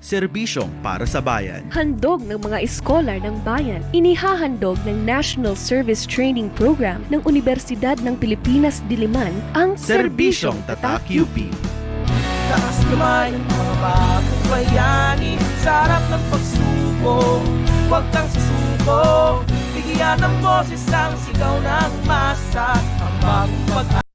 Serbisyong para sa bayan. Handog ng mga eskolar ng bayan, inihahandog ng National Service Training Program ng Universidad ng Pilipinas Diliman ang Serbisyong Tatak UP. Taas kamay ng mga bagong bayani, sa harap ng pagsubok, huwag kang susuko. Bigyan ng boses ang sigaw ng masa, ang bagong pag-asa.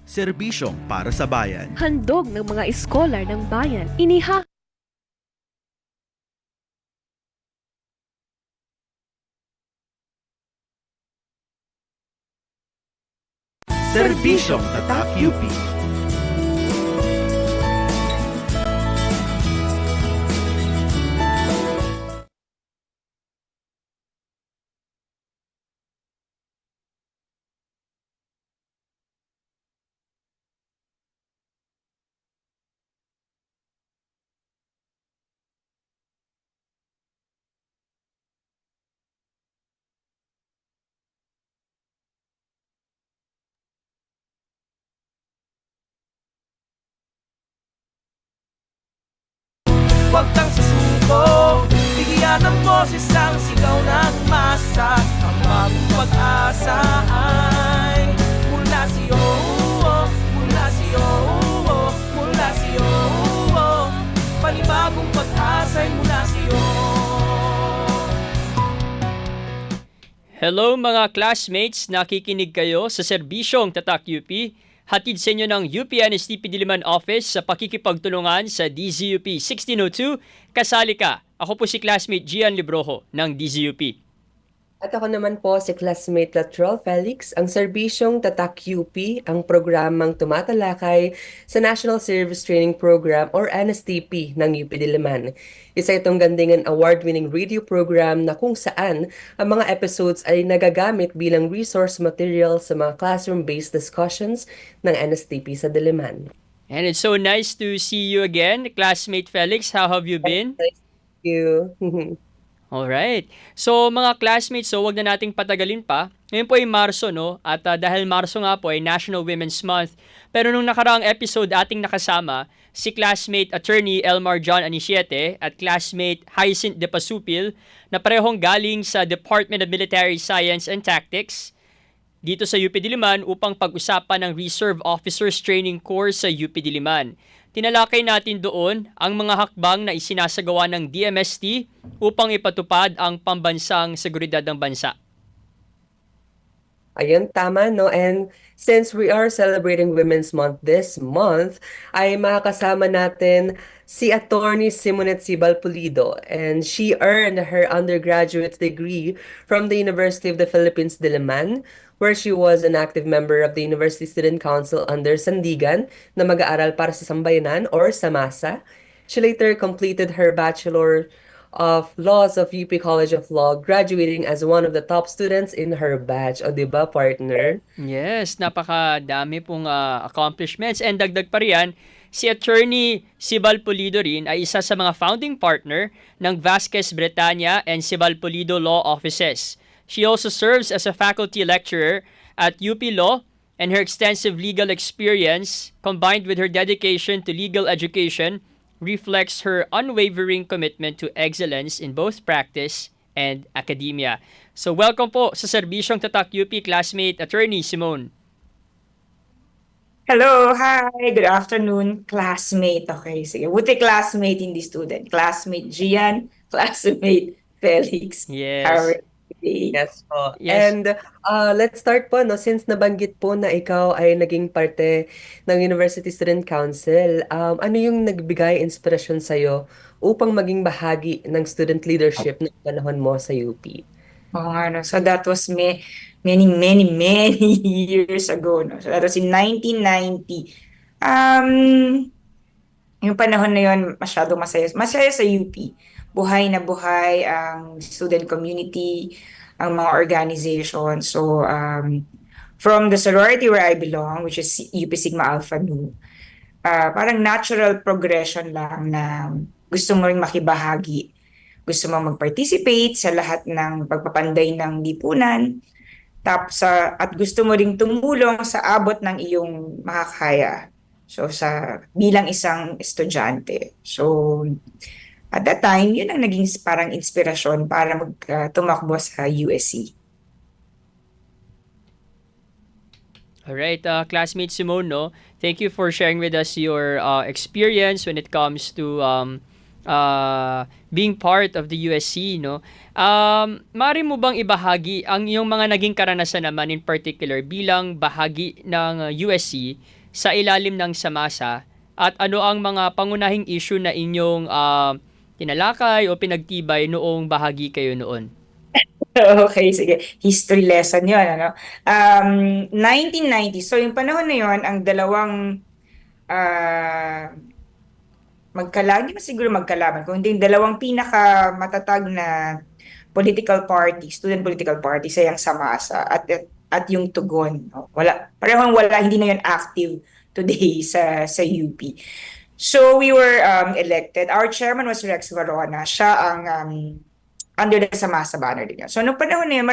Serbisyong para sa bayan. Handog ng mga eskolar ng bayan, Serbisyong Tatak UP. Huwag kang susuko, bigyan ng boses ang sigaw ng masa, ang bagong pag-asa ay mula sa'yo, mula sa'yo, mula sa'yo. Panibagong pag-asa ay mula sa'yo. Hello mga classmates, nakikinig kayo sa Serbisyong Tatak UP. Hatid sa inyo ng UP NSTP Diliman Office sa pakikipagtulungan sa DZUP 1602. Kasali ka. Ako po si classmate Gian Librojo ng DZUP. At ako naman po si classmate Latrell Felix, ang serbisyong Tatak UP, ang programang tumatalakay sa National Service Training Program or NSTP ng UP Diliman. Isa itong gandingan award-winning radio program na kung saan ang mga episodes ay nagagamit bilang resource material sa mga classroom-based discussions ng NSTP sa Diliman. And it's so nice to see you again, classmate Felix. How have you been? Thank you. Alright. So mga classmates, wag na nating patagalin pa. Ngayon po ay Marso, no? At dahil Marso nga po ay National Women's Month. Pero nung nakaraang episode ating nakasama, si classmate attorney Elmar John Anisiete at classmate Hyacinth De Pasupil na parehong galing sa Department of Military Science and Tactics dito sa UP Diliman upang pag-usapan ng Reserve Officers Training Course sa UP Diliman. Tinalakay natin doon ang mga hakbang na isinasagawa ng DMST upang ipatupad ang pambansang seguridad ng bansa. Ayun, tama, no? And since we are celebrating Women's Month this month, ay makakasama natin si Attorney Simonet Sibal Pulido. And she earned her undergraduate degree from the University of the Philippines, Diliman, where she was an active member of the University Student Council under Sandigan na mag-aaral para sa Sambayanan or SAMASA. She later completed her Bachelor of Laws of UP College of Law, graduating as one of the top students in her batch. O, diba, partner? Yes, napakadami pong accomplishments. And dagdag pa riyan, si Attorney Sibal Pulido rin ay isa sa mga founding partner ng Vasquez Bretanya and Sibal Pulido Law Offices. She also serves as a faculty lecturer at UP Law, and her extensive legal experience, combined with her dedication to legal education, reflects her unwavering commitment to excellence in both practice and academia. So welcome po sa Serbisyong Tatak UP classmate Attorney Simone. Hello, hi, good afternoon, classmate. Okay, sige. Buti classmate, hindi student. Classmate Gian, classmate Felix. Yes. How are you? Yes po. Yes. And let's start po, no? Since nabanggit po na ikaw ay naging parte ng University Student Council, ano yung nagbigay inspirasyon sa'yo upang maging bahagi ng student leadership ng panahon mo sa UP? Oo nga, no? So that was many years ago. No? So that was in 1990. Yung panahon na yun, masyadong masaya. Masaya sa UP. Buhay na buhay ang student community, ang mga organization. So, from the sorority where I belong, which is UP Sigma Alpha Nu, parang natural progression lang na gusto mo ring makibahagi. Gusto mo mag-participate sa lahat ng pagpapanday ng lipunan. Tapos, at gusto mo ring tumulong sa abot ng iyong makakaya. So, bilang isang estudyante. So, at that time, yun ang naging parang inspirasyon para tumakbo sa USC. Alright, classmate Simone, no? Thank you for sharing with us your experience when it comes to being part of the USC, no? Maaari mo bang ibahagi ang iyong mga naging karanasan naman in particular bilang bahagi ng USC sa ilalim ng Samasa at ano ang mga pangunahing issue na inyong tinalakay o pinagtibay noong bahagi kayo noon? Okay, sige. History lesson yun, ano? 1990, so yung panahon na yun, ang dalawang ah, hindi man siguro magkalaban, kung hindi yung dalawang pinakamatatag na political party, student political party, sa yung Samasa at yung Tugon. No? Parehong wala, hindi na yun active today sa UP. So we were elected. Our chairman was Rex Varona. Siya ang under the Samasa banner din yun. So nung panahon na yun,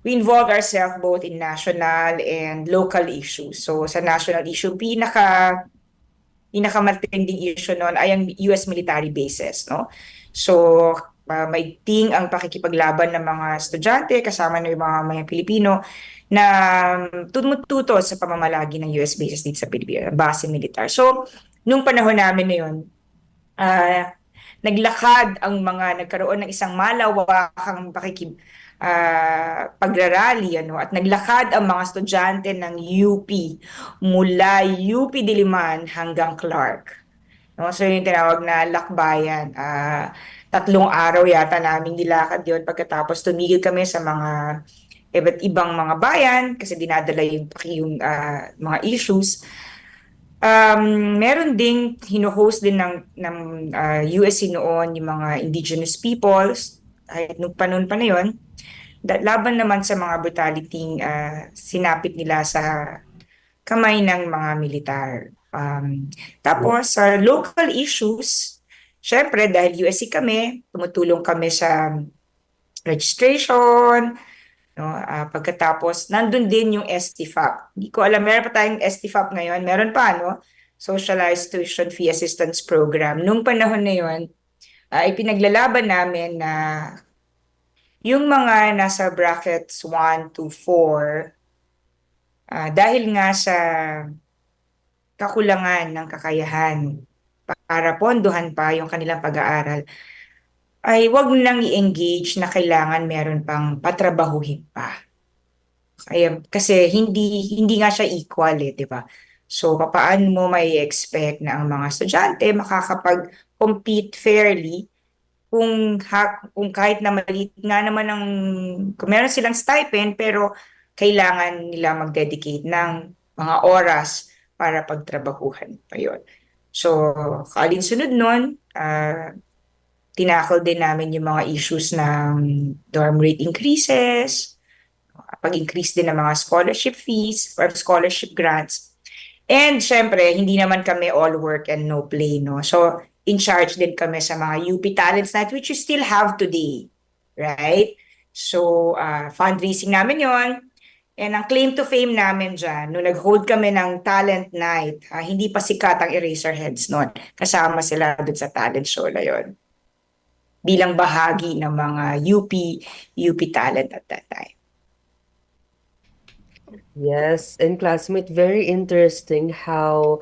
we involved ourselves both in national and local issues. So sa national issue, pinakamatinding issue noon ay ang US military bases, no? So maigting ang pakikipaglaban ng mga estudyante kasama ng mga Pilipino na tumututo sa pamamalagi ng US bases dito sa Pilipinas, base militar. So nung panahon namin na yun, naglakad ang nagkaroon ng isang malawakang pagrarally, ano, at naglakad ang mga estudyante ng UP mula UP Diliman hanggang Clark. No? So yung tinawag na lakbayan. 3 araw yata namin nilakad yun. Pagkatapos tumigil kami sa mga iba't ibang mga bayan kasi dinadala yung mga issues. Meron ding hino-host din ng USC noon yung mga indigenous peoples kahit nung panahon pa na yun, laban naman sa mga brutality sinapit nila sa kamay ng mga militar. Tapos sa local issues, syempre dahil USC kami, tumutulong kami sa registration, no? Pagkatapos, nandun din yung STFAP. Hindi ko alam, meron pa tayong STFAP ngayon. Meron pa, no? Socialized Tuition Fee Assistance Program. Nung panahon na yun, ipinaglalaban namin na yung mga nasa brackets 1 to 4, dahil nga sa kakulangan ng kakayahan para pondohan pa yung kanilang pag-aaral, ay wag nang i-engage na kailangan meron pang patrabahuhin pa. Kasi hindi nga siya equal, di ba? So paano mo may expect na ang mga estudyante makakapag-compete fairly kung kahit na maliit nga naman kung meron silang stipend pero kailangan nila mag-dedicate ng mga oras para pagtrabahuhan pa yon. So kalinsunod nun, tinakol din namin yung mga issues ng dorm rate increases, pag-increase din ng mga scholarship fees or scholarship grants. And syempre, hindi naman kami all work and no play, no? So, in charge din kami sa mga UP Talents Night, which you still have today, right? So, fundraising namin yon. And ang claim to fame namin dyan, nung nag-hold kami ng talent night, hindi pa sikat ang Eraserheads noon. Kasama sila dun sa talent show na yon. Bilang bahagi ng mga UP talent at that time. Yes, and classmate, very interesting how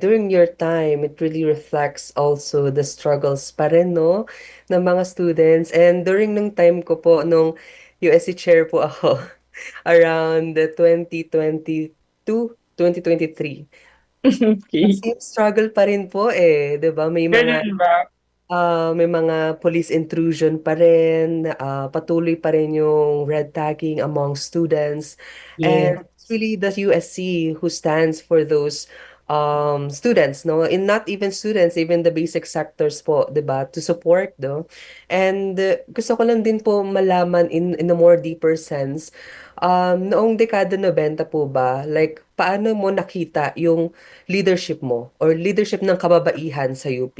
during your time, it really reflects also the struggles pa rin, no, ng mga students. And during nung time ko po, nung USC chair po ako, around the 2022, 2023. Okay. Same struggle pa rin po eh, 'di ba? Ganun ba? May mga police intrusion pa rin, patuloy pa rin yung red tagging among students. Yeah. And it's really the USC who stands for those students, no? In not even students, even the basic sectors po, 'di ba? To support, no? And gusto ko lang din po malaman in a more deeper sense, noong dekada 90 po ba, like, paano mo nakita yung leadership mo or leadership ng kababaihan sa UP?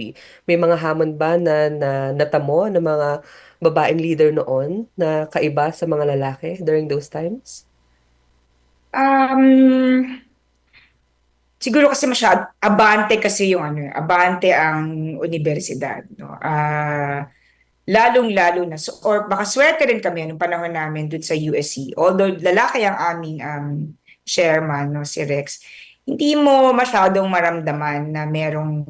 May mga hamon ba na natamo ng mga babaeng leader noon na kaiba sa mga lalaki during those times? Um, Siguro kasi abante kasi yung ano, abante ang universidad, no? Lalong-lalo na, or baka swerte rin kami nung panahon namin dun sa USC. Although lalaki ang aming chairman, no, si Rex, hindi mo masyadong maramdaman na merong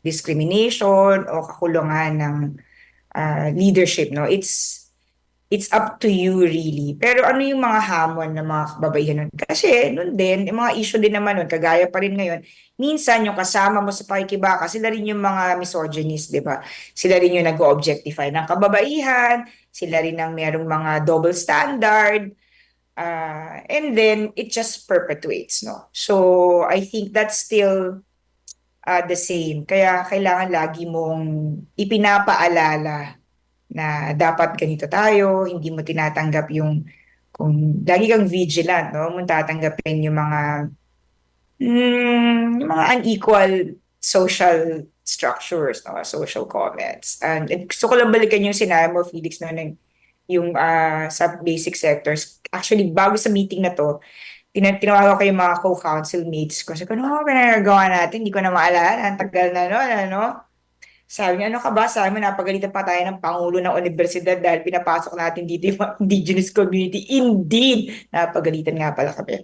discrimination o kakulungan ng leadership, no? It's up to you really. Pero ano yung mga hamon ng mga kababaihan nun? Kasi nun din, yung mga issue din naman nun, kagaya pa rin ngayon, minsan yung kasama mo sa pakikibaka, sila rin yung mga misogynist, di ba? Sila rin yung nag-objectify ng kababaihan, sila rin ang merong mga double standard, and then it just perpetuates, no? So I think that's still the same. Kaya kailangan lagi mong ipinapaalala na dapat ganito tayo, hindi mo tinatanggap kung lagi kang vigilant, no? Mo tatanggapin yung mga unequal social structures, no? Social comments. And gusto ko lang balikan yung sinabi mo, Felix, no, yung sa basic sectors. Actually, bago sa meeting na to, tinawagan ko yung mga co-council mates ko. Sabi ko, ano pinagagawa natin? Hindi ko na maalala. Ang tagal na, no? Ano? Sabi niya, ano ka ba? Sabi mo, napagalitan pa tayo ng Pangulo ng Universidad dahil pinapasok natin dito yung mga indigenous community. Indeed! Napagalitan nga pala kami.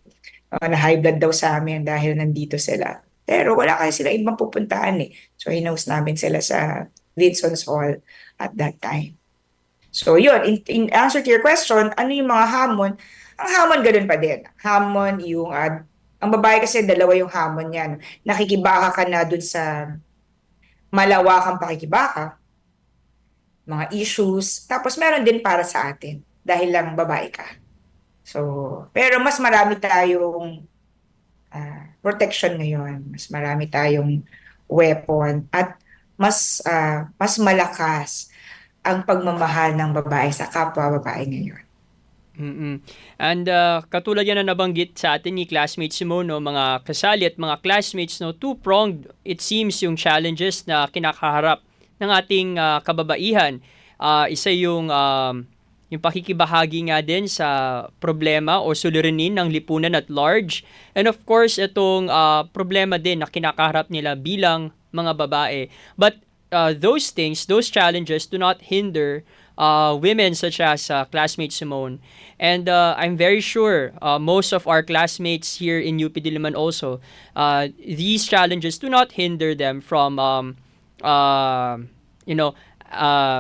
Na high blood daw sa amin dahil nandito sila. Pero wala kasi sila ibang pupuntahan eh. So, hinaus namin sila sa Vinson's Hall at that time. So, yun. In answer to your question, ano yung mga hamon? Ang hamon ganun pa din. Hamon yung... ang babae kasi dalawa yung hamon niya. No? Nakikibaka ka na dun sa malawakang pakikibaka, mga issues, tapos meron din para sa atin dahil lang babae ka. So, pero mas marami tayong protection ngayon, mas marami tayong weapon at mas malakas ang pagmamahal ng babae sa kapwa babae ngayon. Mm-mm. And katulad yan na nabanggit sa atin ni classmates mo, no, mga kasali at mga classmates, no, two-pronged it seems yung challenges na kinakaharap ng ating kababaihan. Isa yung pakikibahagi nga din sa problema o suliranin ng lipunan at large. And of course, itong problema din na kinakaharap nila bilang mga babae. But those things, those challenges do not hinder women such as classmate Simone. And I'm very sure most of our classmates here in UP Diliman also, these challenges do not hinder them from,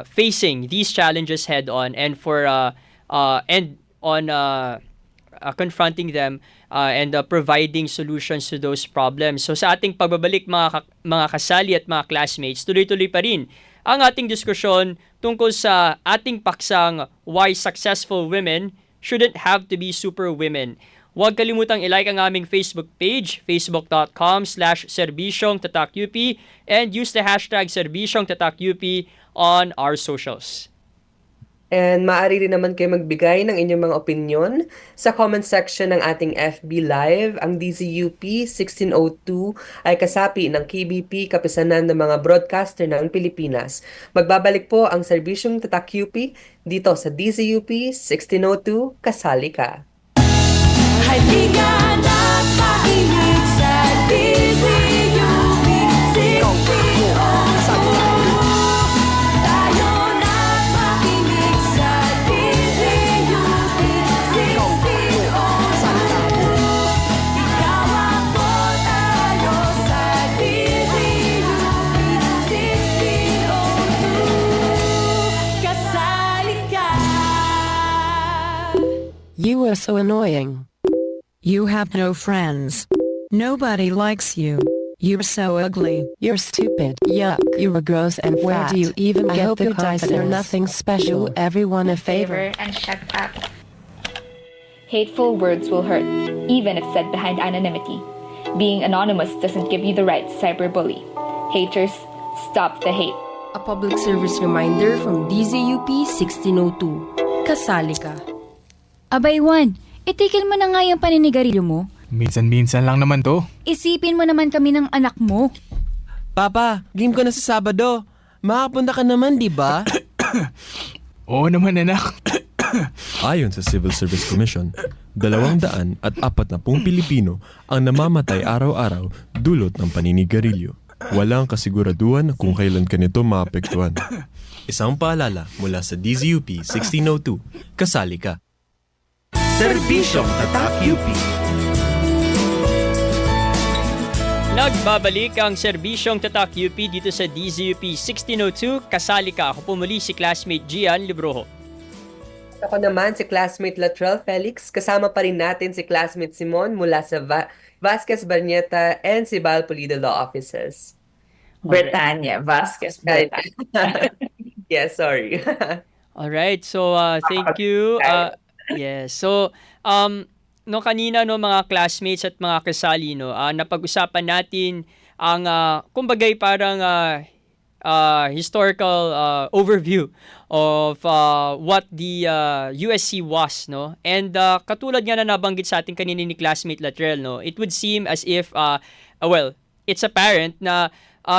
facing these challenges head on and confronting them and providing solutions to those problems. So sa ating pagbabalik mga kasali at mga classmates, tuloy-tuloy pa rin ang ating diskusyon tungkol sa ating paksang why successful women shouldn't have to be super women. Huwag kalimutang i-like ang aming Facebook page, facebook.com/serbisyongtatakup, and use the hashtag serbisyongtatakup on our socials. And maaari rin naman kayo magbigay ng inyong mga opinion sa comment section ng ating FB Live. Ang DZUP 1602 ay kasapi ng KBP, Kapisanan ng mga Broadcaster ng Pilipinas. Magbabalik po ang Serbisyong Tatak UP dito sa DZUP 1602, kasali ka. Halika na't makinig sa DZUP 1602. Tayo na't makinig sa DZUP 1602. Ikaw ako tayo sa DZUP 1602. Kasali ka. You are so annoying. You have no friends. Nobody likes you. You're so ugly. You're stupid. Yuck. You're gross and fat. Where do you even get the confidence? You're nothing special. Do everyone a favor. And shut up. Hateful words will hurt, even if said behind anonymity. Being anonymous doesn't give you the right to cyberbully. Haters, stop the hate. A public service reminder from DZUP 1602. Kasali ka. Abay, Juan, itigil mo na nga yung paninigarilyo mo. Minsan-minsan lang naman to. Isipin mo naman kami ng anak mo. Papa, game ko na sa Sabado. Makapunta ka naman, di ba? Oo naman, anak. Ayon sa Civil Service Commission, 240 Pilipino ang namamatay araw-araw dulot ng paninigarilyo. Walang kasiguraduhan kung kailan ka nito maapektuhan. Isang paalala mula sa DZUP 1602, kasali ka. Serbisyong Tatak UP. Nagbabalik ang serbisyong Tatak UP dito sa DZUP 1602. Kasali ka. Ako po muli si classmate Gian Librojo. Ako naman si classmate Latrell Felix. Kasama pa rin natin si classmate Simon mula sa Vasquez Barnieta and si Bal Pulido Law Offices. Bertanya Vasquez. Yes, sorry. Alright, so thank you. Yes, so no kanina no mga classmates at mga kasali no, napag-usapan natin ang kumbagay parang historical overview of what the USC was, no? And katulad nga na nabanggit sa atin kanina ni classmate Latrell, no, it would seem as if well, it's apparent na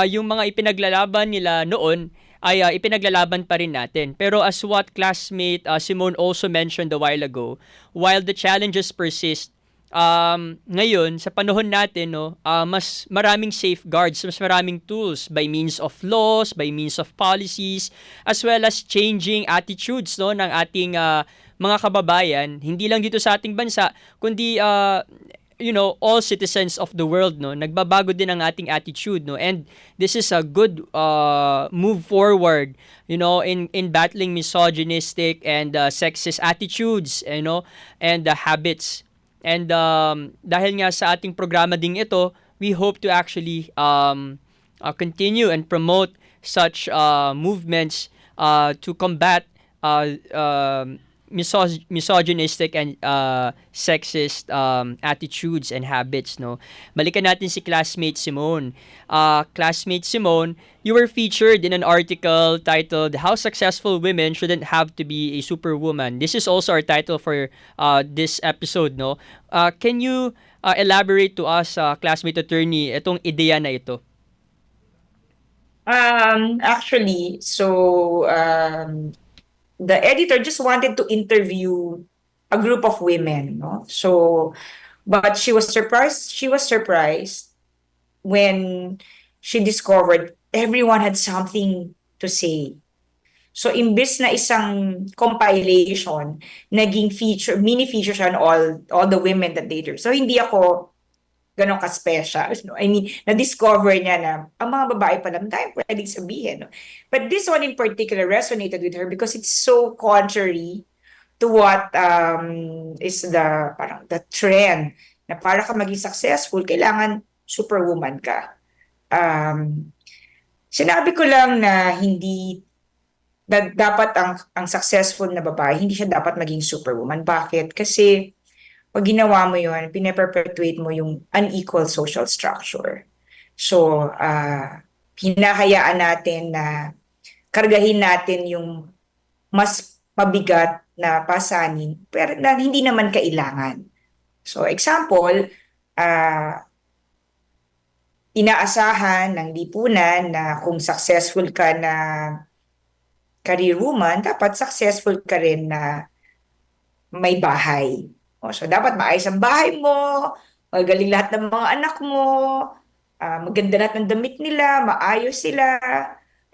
yung mga ipinaglalaban nila noon ay ipinaglalaban pa rin natin. Pero as what classmate Simone also mentioned a while ago, while the challenges persist, ngayon, sa panahon natin, no, mas maraming safeguards, mas maraming tools by means of laws, by means of policies, as well as changing attitudes no, ng ating mga kababayan, hindi lang dito sa ating bansa, kundi all citizens of the world, no, nagbabago din ang ating attitude, no, and this is a good move forward, in battling misogynistic and sexist attitudes, and habits. And dahil nga sa ating programa ding ito, we hope to actually continue and promote such movements to combat misogynistic and sexist attitudes and habits, no. Balikan natin si classmate Simone. Classmate Simone, you were featured in an article titled "How Successful Women Shouldn't Have to Be a Superwoman." This is also our title for this episode, no. Can you elaborate to us, classmate attorney, itong ideya na ito? Actually, the editor just wanted to interview a group of women, no? So, but she was surprised. She was surprised when she discovered everyone had something to say. So, imbes na isang compilation, naging mini feature siya on all the women that they do. So, hindi ako ganon ka-special. No? I mean, na-discover niya na ang mga babae pala, tayo pwedeng sabihin. No? But this one in particular resonated with her because it's so contrary to what is the trend na para ka maging successful, kailangan superwoman ka. Sinabi ko lang na dapat ang successful na babae, hindi siya dapat maging superwoman. Bakit? Kasi pag ginawa mo yun, pinaperpetuate mo yung unequal social structure. So, hinahayaan natin na kargahin natin yung mas mabigat na pasanin, pero na hindi naman kailangan. So, example, inaasahan ng lipunan na kung successful ka na career woman, dapat successful ka rin na may bahay. So, dapat maayos ang bahay mo, magaling lahat ng mga anak mo, maganda lahat ng damit nila, maayos sila,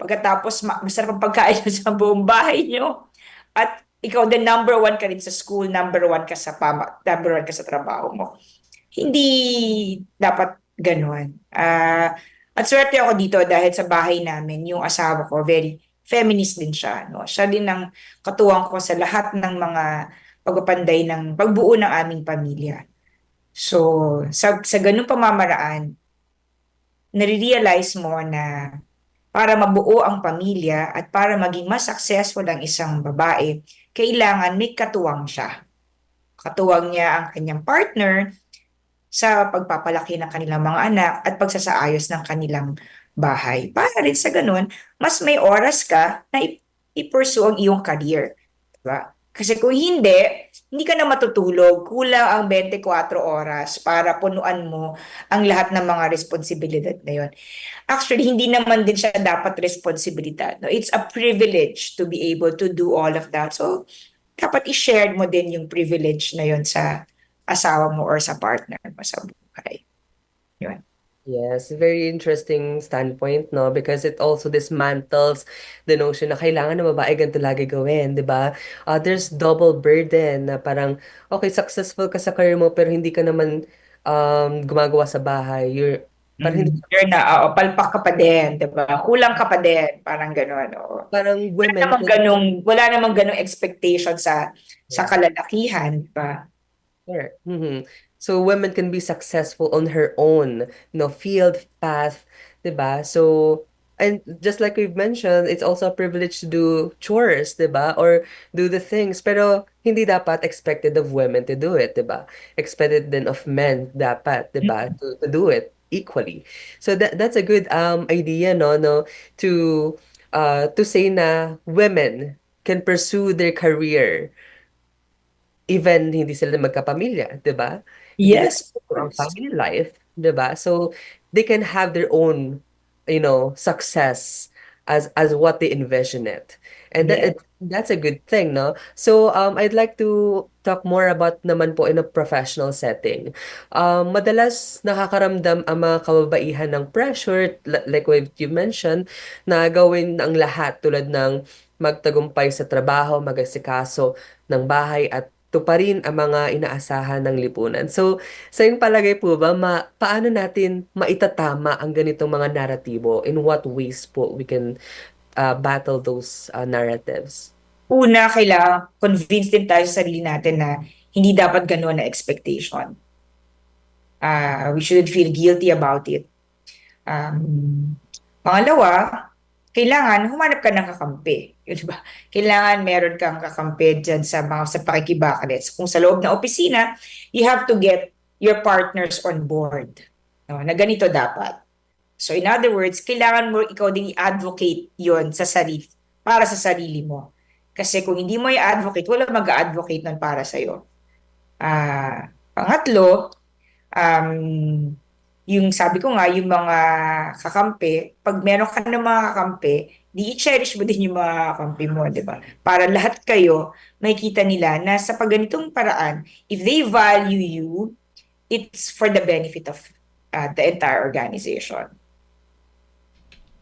pagkatapos masarap ang pagkain sa buong bahay nyo, at ikaw the number one ka rin sa school, number one ka sa trabaho mo. Hindi dapat ganun. At swerte ako dito dahil sa bahay namin, yung asawa ko, very feminist din siya. No? Siya din ang katuwang ko sa lahat ng mga pagpapanday ng pagbuo ng aming pamilya. So, sa ganung pamamaraan, nare-realize mo na para mabuo ang pamilya at para maging mas successful ang isang babae, kailangan may katuwang siya. Katuwang niya ang kanyang partner sa pagpapalaki ng kanilang mga anak at pagsasaayos ng kanilang bahay. Para rin sa ganun, mas may oras ka na i-pursue ang iyong career. Diba? Kasi kung hindi ka na matutulog, kulang ang 24 oras para punuan mo ang lahat ng mga responsibilidad na yon. Actually, hindi naman din siya dapat responsibilidad. No? It's a privilege to be able to do all of that. So, dapat i-share mo din yung privilege na yon sa asawa mo or sa partner mo sa buhay. Yun. Yes, very interesting standpoint, no? Because it also dismantles the notion na kailangan na babae ganito lagi gawin, di ba? There's double burden na parang, okay, successful ka sa career mo pero hindi ka naman gumagawa sa bahay. Parang hindi You're na, palpak ka pa din, di ba? Kulang ka pa din, parang gano'n. parang women Wala namang ganong expectation sa kalalakihan, di ba? Sure. So women can be successful on her own, field path, 'di ba? So and just like we've mentioned, it's also a privilege to do chores, 'di ba? Or do the things, pero hindi dapat expected of women to do it, 'di ba? Expected then of men dapat, 'di ba? To do it equally. So that's a good idea, no, to say na women can pursue their career even hindi sila magkapamilya, 'di ba? Hindi nila Yes, of ang course. family life, 'di ba? So they can have their own, success as what they envision it. And Yes. that's a good thing, no? So I'd like to talk more about naman po in a professional setting. Madalas nakakaramdam ang mga kababaihan ng pressure, like what you mentioned, na gawin ang lahat tulad ng magtagumpay sa trabaho, mag-asikaso ng bahay at tuparin ang mga inaasahan ng lipunan. So, sa iyong palagay po ba, paano natin maitatama ang ganitong mga naratibo? In what ways po we can battle those narratives? Una, kailangan convince din tayo sa sarili natin na hindi dapat gano'n na expectation. We shouldn't feel guilty about it. Pangalawa, kailangan humanap ka ng kakampi. Yun, diba? Kailangan meron kang kakampi dyan sa pakikibakalit. Kung sa loob ng opisina, you have to get your partners on board. No, na ganito dapat. So in other words, kailangan mo ikaw din i-advocate yon sa sarili, para sa sarili mo. Kasi kung hindi mo i-advocate, wala mag-advocate nun para sa'yo. Pangatlo, yung sabi ko nga, yung mga kakampi, pag meron ka ng mga kakampi, di i-cherish mo din yung mga kakampi mo, di ba? Para lahat kayo, makikita nila na sa pagganitong paraan, if they value you, it's for the benefit of the entire organization.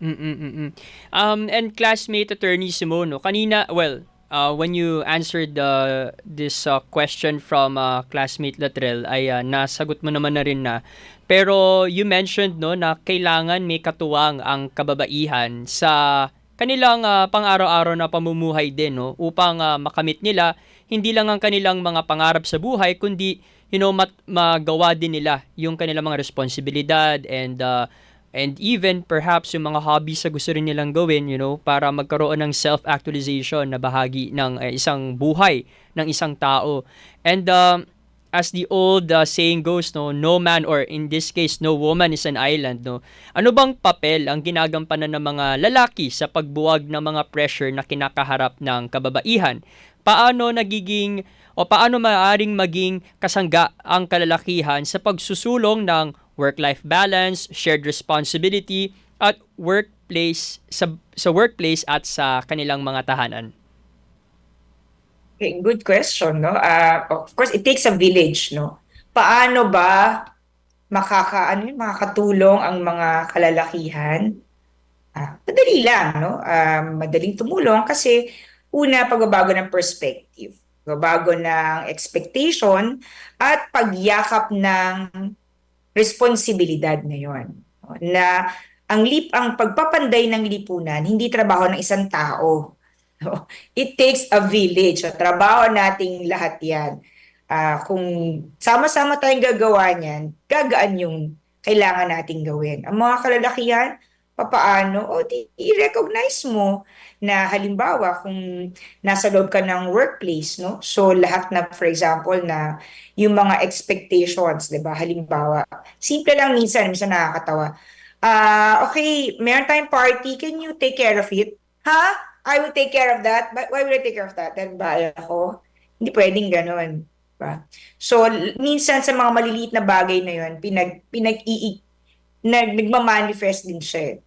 And classmate attorney Simone, kanina, when you answered this question from classmate Latrell, ay nasagot mo naman na rin na. Pero you mentioned na kailangan may katuwang ang kababaihan sa kanilang pang-araw-araw na pamumuhay din, upang makamit nila hindi lang ang kanilang mga pangarap sa buhay, kundi magawa din nila yung kanilang mga responsibilidad and even perhaps yung mga hobbies na gusto rin nilang gawin, para magkaroon ng self-actualization na bahagi ng isang buhay ng isang tao. And as the old saying goes, no man, or in this case, no woman is an island, Ano bang papel ang ginagampanan ng mga lalaki sa pagbuwag ng mga pressure na kinakaharap ng kababaihan? Paano maaaring maging kasangga ang kalalakihan sa pagsusulong ng work-life balance, shared responsibility, at workplace sa workplace at sa kanilang mga tahanan? Okay, good question, no? Of course, it takes a village, no? Paano ba makakatulong ang mga kalalakihan? Madali lang, no? Madaling tumulong kasi una, pagbabago ng perspective, pagbabago ng expectation, at pagyakap ng responsibilidad na yon. Na ang pagpapanday ng lipunan, hindi trabaho ng isang tao. It takes a village. So, trabaho nating lahat yan. Kung sama-sama tayong gagawa niyan, gagaan yung kailangan nating gawin. Ang mga kalalakihan, papaano, o di i-recognize mo na halimbawa kung nasa loob ka ng workplace, no? So lahat na, for example, na yung mga expectations, 'di ba? Halimbawa, simple lang minsan nakakatawa. Okay, meron tayong party, can you take care of it? Ha? I will take care of that. But why will I take care of that? Dahil ba ako? Hindi pwedeng ganun. Diba? So, minsan sa mga maliliit na bagay na yun, nagmamanifest din siya.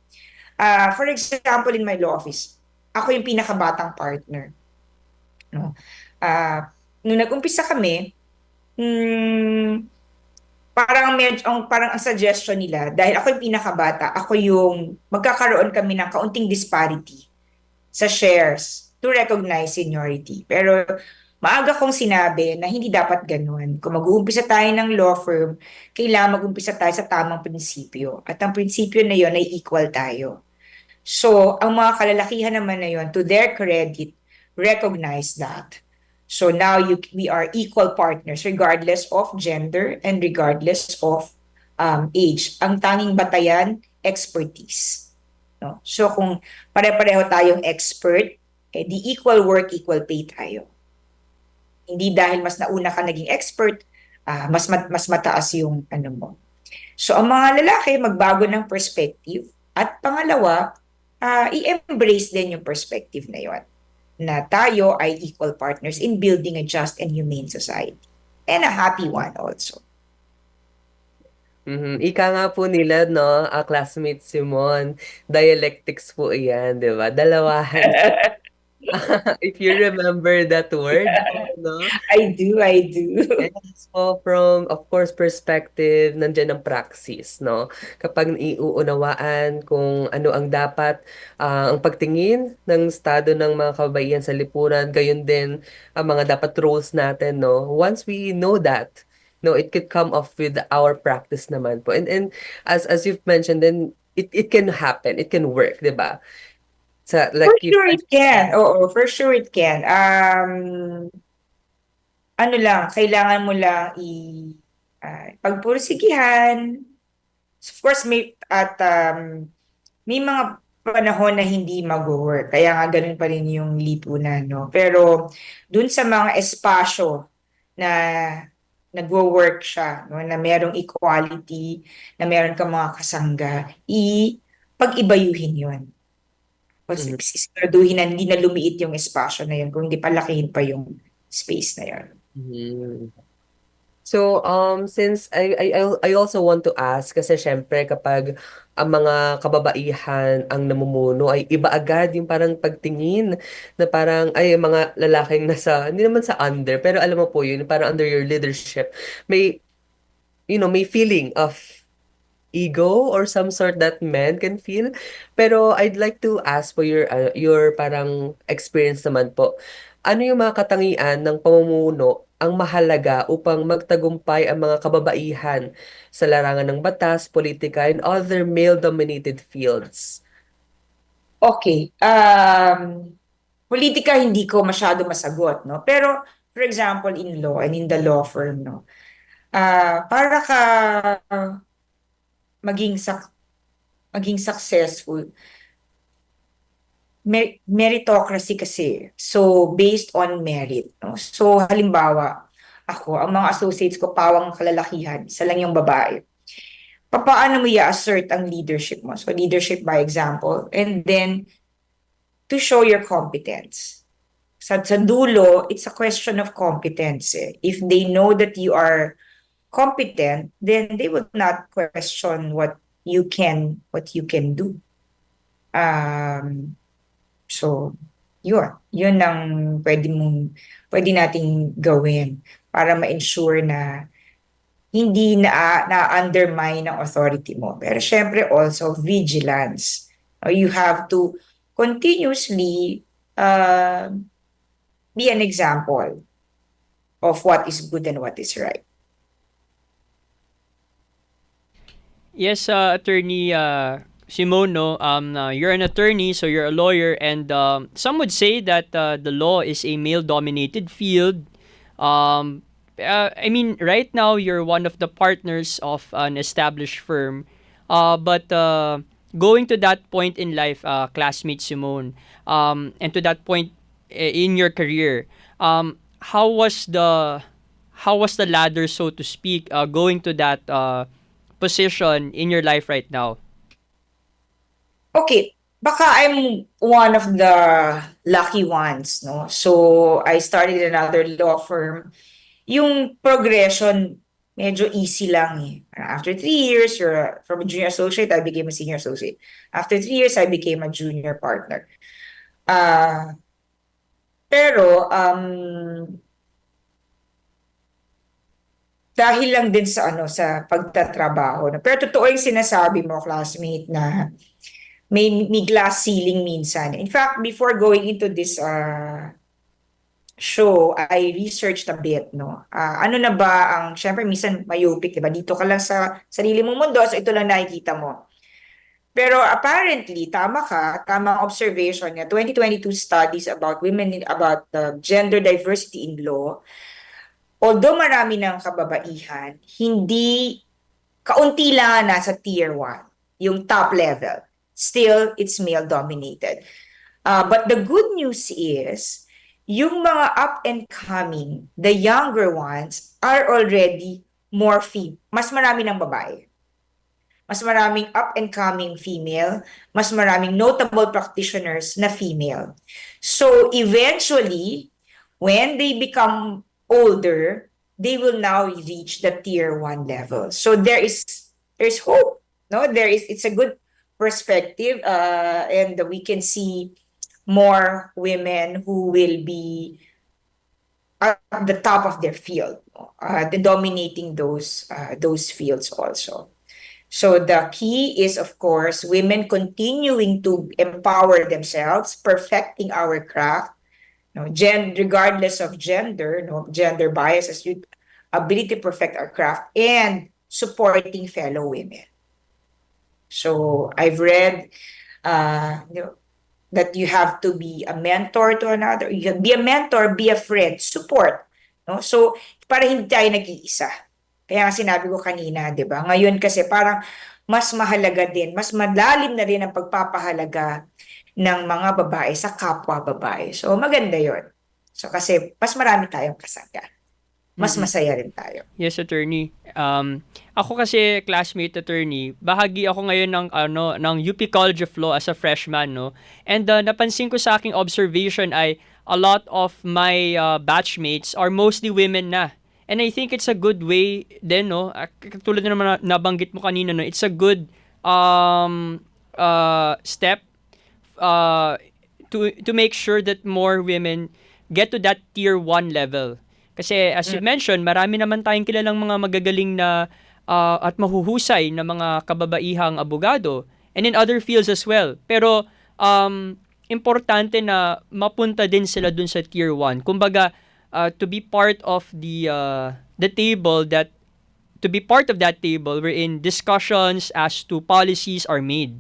For example, in my law office, ako yung pinakabatang partner. No? Nung nag-umpisa kami, parang ang suggestion nila, dahil ako yung pinakabata, ako yung magkakaroon kami ng kaunting disparity sa shares to recognize seniority. Pero maaga kong sinabi na hindi dapat ganun. Kung mag-uumpisa tayo ng law firm, kailangan mag-uumpisa tayo sa tamang prinsipyo. At ang prinsipyo na yon ay equal tayo. So, ang mga kalalakihan naman na yon, to their credit, recognize that. So now we are equal partners regardless of gender and regardless of age. Ang tanging batayan, expertise. No? So kung pare-pareho tayong expert, di equal work, equal pay tayo. Hindi dahil mas nauna ka naging expert, mas mataas yung ano mo. So ang mga lalaki, magbago ng perspective. At pangalawa, i-embrace din yung perspective na yon, na tayo ay equal partners in building a just and humane society. And a happy one also. Ika nga po nila, no, classmate Simon, dialectics po iyan, di ba? Dalawahan. If you remember that word, no? I do. Yes po, from, of course, perspective, nandiyan ang praxis, no? Kapag iuunawaan kung ano ang dapat, ang pagtingin ng estado ng mga kababaihan sa lipunan, gayon din ang mga dapat roles natin, no? Once we know that, no, it could come off with our practice naman po. And as you've mentioned, then it can happen, it can work, di ba? For sure it can. Oo, for sure it can. Ano lang, kailangan mo lang pagpursigihan. Of course, may mga panahon na hindi mag-work. Kaya nga ganun pa rin yung lipunan, no? Pero dun sa mga espasyo na nagwo-work siya, no? Na merong equality, na meron ka mga kasangga, pag-ibayuhin yun. Siguraduhin na hindi na lumiit yung espasyo na yun, kung hindi palakihin pa yung space na yun. So, since I also want to ask, kasi syempre kapag ang mga kababaihan ang namumuno ay iba agad yung parang pagtingin na parang ay mga lalaking nasa, hindi naman sa under, pero alam mo po yun, parang under your leadership, may, may feeling of ego or some sort that men can feel. Pero I'd like to ask for your parang experience naman po. Ano yung mga katangian ng pamumuno ang mahalaga upang magtagumpay ang mga kababaihan sa larangan ng batas, politika, and other male-dominated fields? Okay. Politika hindi ko masyado masagot, no? Pero, for example, in law and in the law firm, no? Para ka maging successful, meritocracy kasi. So, based on merit. No? So, halimbawa, ang mga associates ko, pawang kalalakihan, isa lang yung babae. Paano mo i-assert ang leadership mo? So, leadership by example. And then, to show your competence. Sa dulo, it's a question of competence. If they know that you are competent, then they will not question what you can do. So, yun ang pwede nating gawin para ma-ensure na hindi na-undermine ang authority mo. Pero syempre also vigilance. You have to continuously be an example of what is good and what is right. Yes, Attorney Simone, no, you're an attorney, so you're a lawyer, and some would say that the law is a male-dominated field. I mean, right now you're one of the partners of an established firm, but going to that point in life, classmate Simone, and to that point in your career, how was the ladder, so to speak, going to that position in your life right now? Okay, baka I'm one of the lucky ones, no? So, I started another law firm. Yung progression, medyo easy lang eh. After 3 years, from a junior associate, I became a senior associate. After 3 years, I became a junior partner. Pero, dahil lang din sa sa pagtatrabaho. No? Pero totoo yung sinasabi mo, classmate, na may glass ceiling minsan. In fact, before going into this show, I researched a bit, no? Ano na ba syempre minsan myopic, di ba? Dito ka lang sa sarili mong mundo, so ito lang nakikita mo. Pero apparently, tama ang observation niya. 2022 studies about about gender diversity in law. Although marami ng kababaihan, kaunti lang nasa tier 1, yung top level. Still, it's male-dominated. But the good news is, yung mga up and coming, the younger ones, are already mas marami ng babae. Mas maraming up and coming female, mas maraming notable practitioners na female. So eventually, when they become older, they will now reach the tier 1 level. So there's hope. No, it's a good perspective, and we can see more women who will be at the top of their field, dominating those fields also. So the key is, of course, women continuing to empower themselves, perfecting our craft, regardless of gender, gender biases, ability to perfect our craft, and supporting fellow women. So I've read that you have to be a mentor to another. You can be a mentor, be a friend, support. No? So para hindi tayo nag-iisa. Kaya nga sinabi ko kanina, di ba? Ngayon kasi parang mas mahalaga din, mas malalim na rin ang pagpapahalaga ng mga babae sa kapwa babae. So maganda yon. So kasi mas marami tayong kasangga. Mas masaya rin tayo. Yes, attorney. Ako kasi classmate attorney, bahagi ako ngayon ng UP College of Law as a freshman, no. And napansin ko sa aking observation ay a lot of my batchmates are mostly women na. And I think it's a good way din, no. Katulad na naman nabanggit mo kanina, no. It's a good step to make sure that more women get to that tier 1 level. Kasi as you mentioned, marami naman tayong kilalang mga magagaling na at mahuhusay na mga kababaihang abogado and in other fields as well. Pero importante na mapunta din sila dun sa tier 1. Kumbaga, to be part of the table to be part of that table wherein discussions as to policies are made.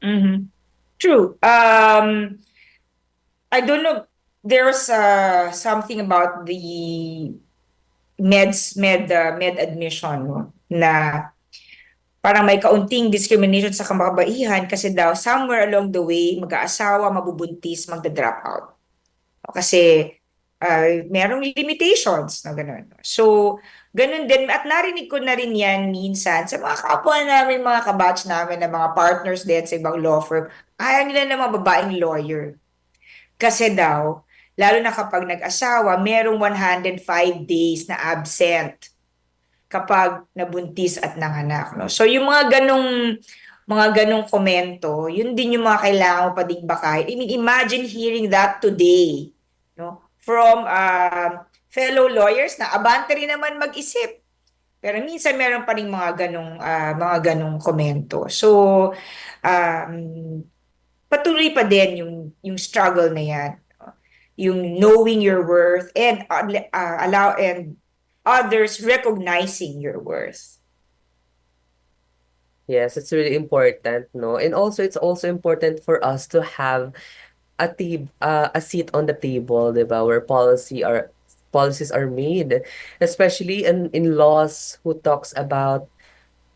Mm-hmm. True. I don't know. There was something about the med admission, no? Na parang may kaunting discrimination sa kababaihan kasi daw somewhere along the way mag-aasawa, mabubuntis, magda-drop out. Kasi merong limitations na gano'n. So, ganun din. At narinig ko na rin yan minsan sa mga kapwa namin, mga kabatch namin, na mga partners din sa ibang law firm. Ayaw nila ng mga babaeng lawyer. Kasi daw, lalo na kapag nag-asawa, merong 105 days na absent kapag nabuntis at nanganak. No? So yung mga ganong komento, yun din yung mga kailangan mo pa ding bakayin. I mean, imagine hearing that today, no? From fellow lawyers na abante rin naman mag-isip. Pero minsan meron pa rin mga ganong komento. So, patuloy pa din yung struggle na yan. Yung knowing your worth and allow and others recognizing your worth. Yes, it's really important, no? And also, it's also important for us to have a seat on the table, diba? Where policies are made, especially in laws who talks about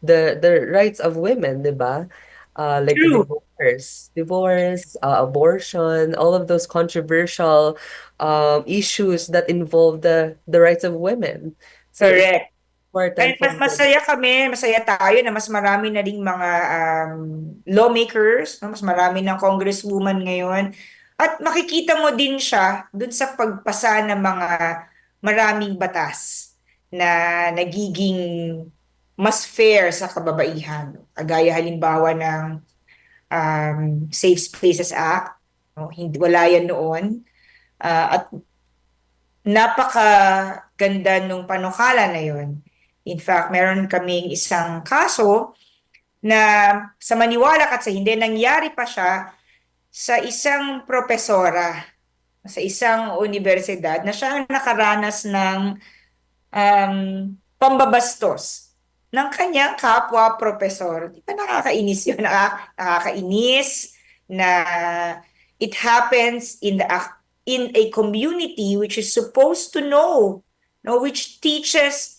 the rights of women, diba? like the True. divorce, abortion, all of those controversial issues that involve the rights of women. So it's Correct. important And for women. masaya tayo na mas marami na ding mga lawmakers, no? Mas marami ng congresswoman ngayon. At makikita mo din siya dun sa pagpasa ng mga maraming batas na nagiging mas fair sa kababaihan. Kagaya halimbawa ng Safe Spaces Act, no? Hindi, wala yan noon. At napakaganda nung panukala na yun. In fact, meron kaming isang kaso na sa maniwala at sa hindi, nangyari pa siya sa isang propesora sa isang universidad na siya ang nakaranas ng pambabastos ng kanyang kapwa profesor. Di ba nakakainis yun? Nakakainis na it happens in a community which is supposed to know, no, which teaches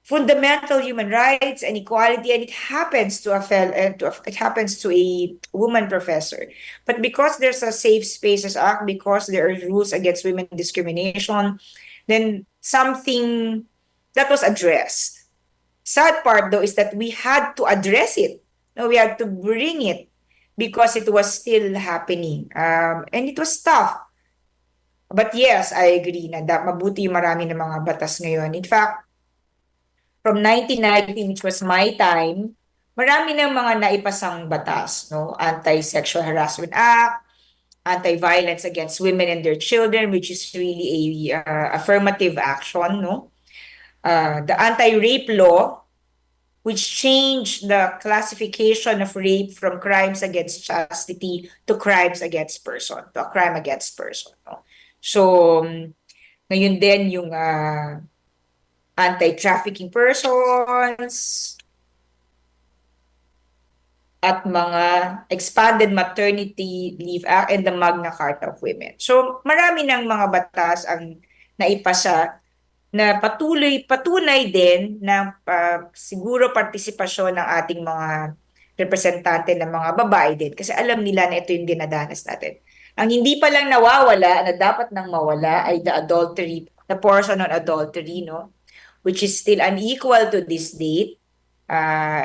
fundamental human rights and equality, and it happens to it happens to a woman professor. But because there's a Safe Spaces Act, because there are rules against women discrimination, then something that was addressed. Sad part though is that we had to address it. No, we had to bring it because it was still happening. And it was tough. But yes, I agree na mabuti yung marami ng mga batas ngayon. In fact, from 1990, which was my time, marami ng mga naipasang batas, no? Anti-Sexual Harassment Act, Anti-Violence Against Women and Their Children, which is really a affirmative action, no? The Anti-Rape Law, which changed the classification of rape from crimes against chastity to crimes against person, to a crime against person, no? So, ngayon din yung anti-trafficking persons at mga expanded maternity leave act and the Magna Carta of Women. So marami ng mga batas ang naipasa na patunay din na siguro partisipasyon ng ating mga representante ng mga babae din kasi alam nila na ito yung dinadanas natin. Ang hindi pa lang nawawala na dapat nang mawala ay the portion on adultery, no? Which is still unequal to this date.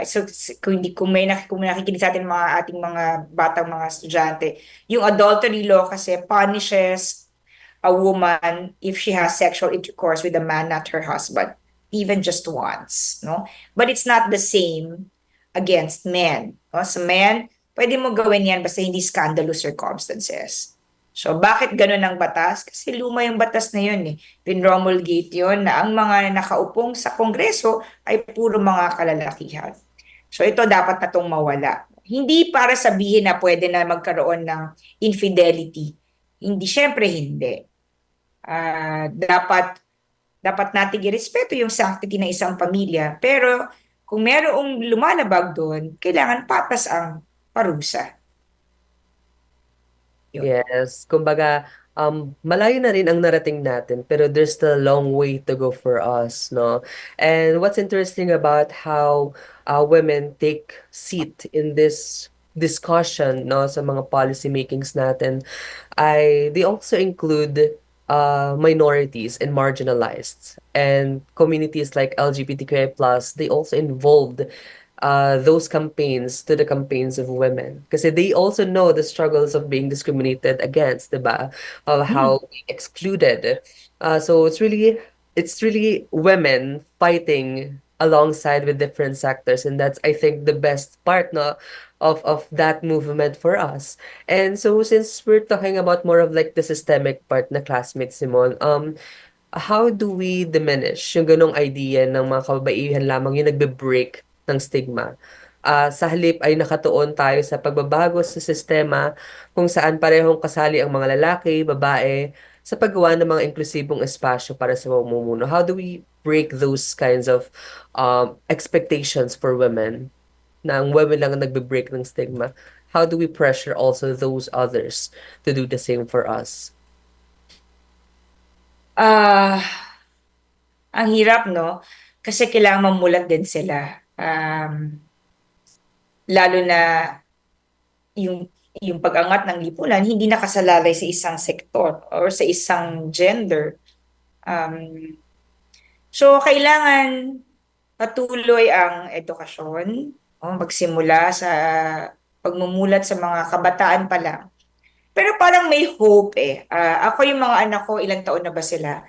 So kung may nakikinig sa atin mga ating mga batang mga estudyante, yung adultery law kasi punishes a woman if she has sexual intercourse with a man, not her husband, even just once, no? But it's not the same against men. No? Sa men, pwede mo gawin yan basta hindi scandalous circumstances. So, bakit ganun ang batas? Kasi luma yung batas na yun eh. Pinromulgate yun na ang mga nakaupong sa Kongreso ay puro mga kalalakihan. So, ito dapat na itong mawala. Hindi para sabihin na pwede na magkaroon ng infidelity. Hindi, syempre hindi. Dapat nating irespeto yung sanctity ng isang pamilya. Pero, kung merong lumalabag doon, kailangan patas ang parusa. Yes, kumbaga, malayo na rin ang narating natin, pero there's still a long way to go for us, no? And what's interesting about how women take seat in this discussion, no, sa mga policy makings natin, they also include minorities and marginalized, and communities like LGBTQI+, they also involved those campaigns to the campaigns of women. Kasi they also know the struggles of being discriminated against, diba? Of how excluded. So it's really women fighting alongside with different sectors, and that's, I think, the best part, no, of that movement for us. And so since we're talking about more of like the systemic part na classmate Simon, how do we diminish yung ganong idea ng mga kababaihan lamang yung nagbe-break ng stigma? Sa halip ay nakatuon tayo sa pagbabago sa sistema kung saan parehong kasali ang mga lalaki, babae, sa paggawa ng mga inklusibong espasyo para sa mamumuno. How do we break those kinds of expectations for women? Na ang women lang ang nagbe-break ng stigma. How do we pressure also those others to do the same for us? Ang hirap, no? Kasi kailangan mamulat din sila. lalo na yung pag-angat ng lipunan, hindi nakasalalay sa isang sektor or sa isang gender. So, kailangan patuloy ang edukasyon, magsimula sa pagmumulat sa mga kabataan pa lang. Pero parang may hope eh. Ako yung mga anak ko, ilang taon na ba sila?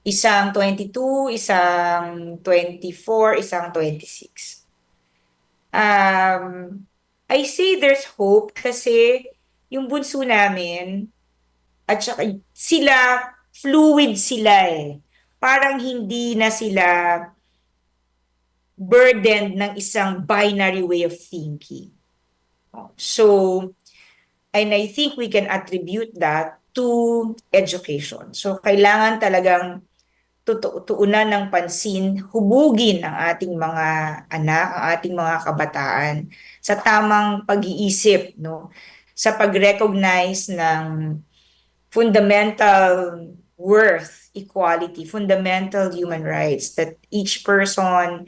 Isang 22, isang 24, isang 26. I say there's hope kasi yung bunso namin at saka sila, fluid sila eh. Parang hindi na sila burdened ng isang binary way of thinking. So, and I think we can attribute that to education. So, kailangan talagang tuunan ng pansin, hubugin ang ating mga anak, ang ating mga kabataan sa tamang pag-iisip, no? Sa pag-recognize ng fundamental worth, equality, fundamental human rights, that each person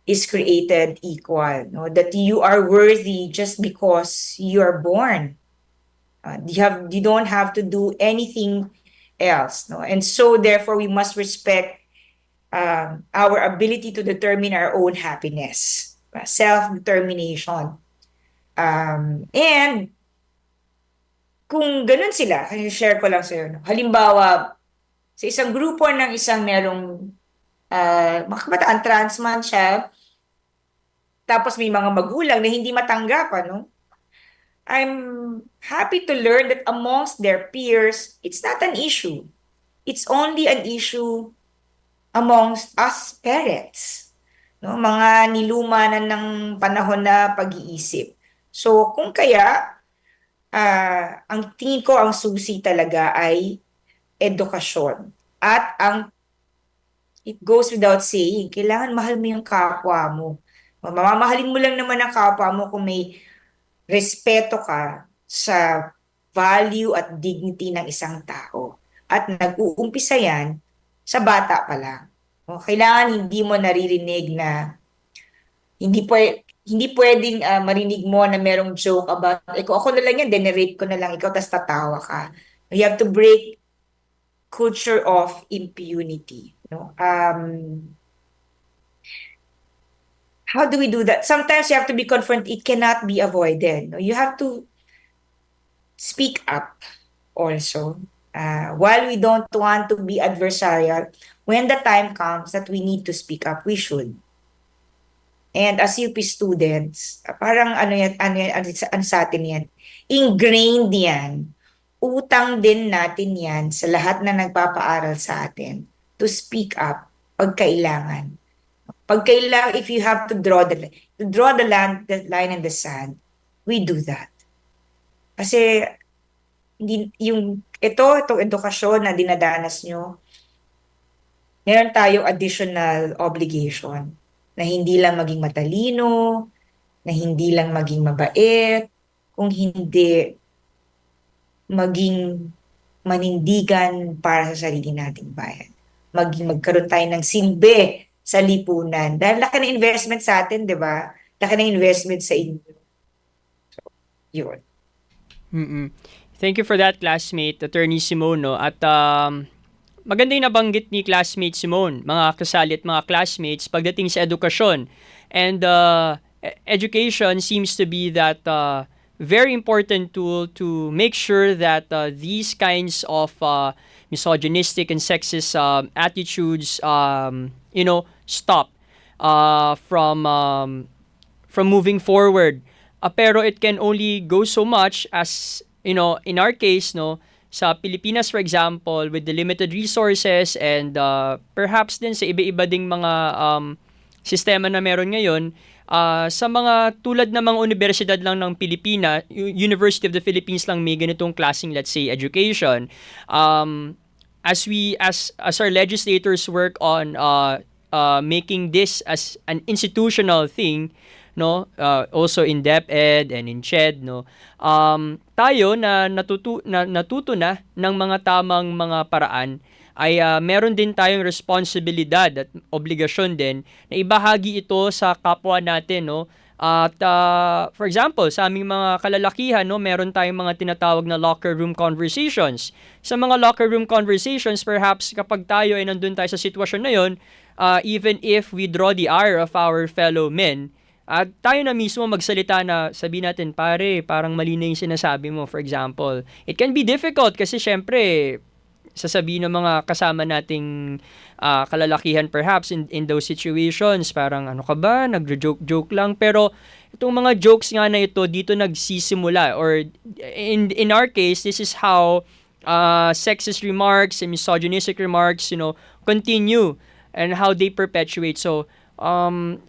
is created equal, no? That you are worthy just because you are born. You don't have to do anything else, no? And so therefore we must respect our ability to determine our own happiness, self-determination. And kung ganun sila, share ko lang sa'yo, no? Halimbawa, sa isang grupo ng isang merong mga kabataan, trans man siya, tapos may mga magulang na hindi matanggap, ano? I'm happy to learn that amongst their peers, it's not an issue. It's only an issue amongst us parents. No? Mga nilumanan ng panahon na pag-iisip. So, kung kaya, ang tingin ko ang susi talaga ay edukasyon. At it goes without saying, kailangan mahal mo yung kapwa mo. Mamamahalin mo lang naman ang kapwa mo kung may respeto ka sa value at dignity ng isang tao. At nag-uumpisa yan sa bata pa lang. Kailangan hindi mo naririnig na hindi pwedeng marinig mo na merong joke about, ako na lang yan, dinerape ko na lang ikaw, tas tatawa ka. You have to break culture of impunity. No? How do we do that? Sometimes you have to be confronted. It cannot be avoided. No? You have to speak up also. While we don't want to be adversarial, when the time comes that we need to speak up, we should. And as UP students, parang ano sa atin yan, ingrained yan, utang din natin yan sa lahat na nagpapaaral sa atin to speak up pag kailangan. If you have to draw the line in the sand, we do that. Kasi itong edukasyon na dinadanas nyo, meron tayong additional obligation na hindi lang maging matalino, na hindi lang maging mabait, kung hindi maging manindigan para sa sarili nating bayan. Magkaroon tayo ng silbi sa lipunan. Dahil laki ng investment sa atin, di ba? Laki ng investment sa inyo. So, yun. Thank you for that, classmate, Attorney Simone. No? At maganda yung nabanggit ni classmate Simone, mga kasali at mga classmates, pagdating sa edukasyon. And education seems to be that very important tool to make sure that these kinds of misogynistic and sexist attitudes, stop from moving forward. Pero it can only go so much as, in our case, sa Pilipinas, for example, with the limited resources and perhaps din sa iba-iba ding mga sistema na meron ngayon, sa mga tulad ng mga universidad lang ng Pilipinas, University of the Philippines lang may ganitong klaseng, let's say, education. As our legislators work on making this as an institutional thing, also in DepEd and in CHED, tayo na natuto na ng mga tamang mga paraan ay meron din tayong responsibilidad at obligasyon din na ibahagi ito sa kapwa natin, At for example, sa aming mga kalalakihan, no, meron tayong mga tinatawag na locker room conversations. Sa mga locker room conversations, perhaps kapag tayo ay nandun tayo sa sitwasyon na yon, even if we draw the ire of our fellow men, at tayo na mismo magsalita na sabihin natin, pare, parang mali na yung sinasabi mo, for example. It can be difficult kasi syempre, sasabihin ng mga kasama nating kalalakihan perhaps in those situations, parang ano ka ba, nagjo-joke lang. Pero itong mga jokes nga na ito, dito nagsisimula, or in our case, this is how sexist remarks and misogynistic remarks, continue and how they perpetuate. So,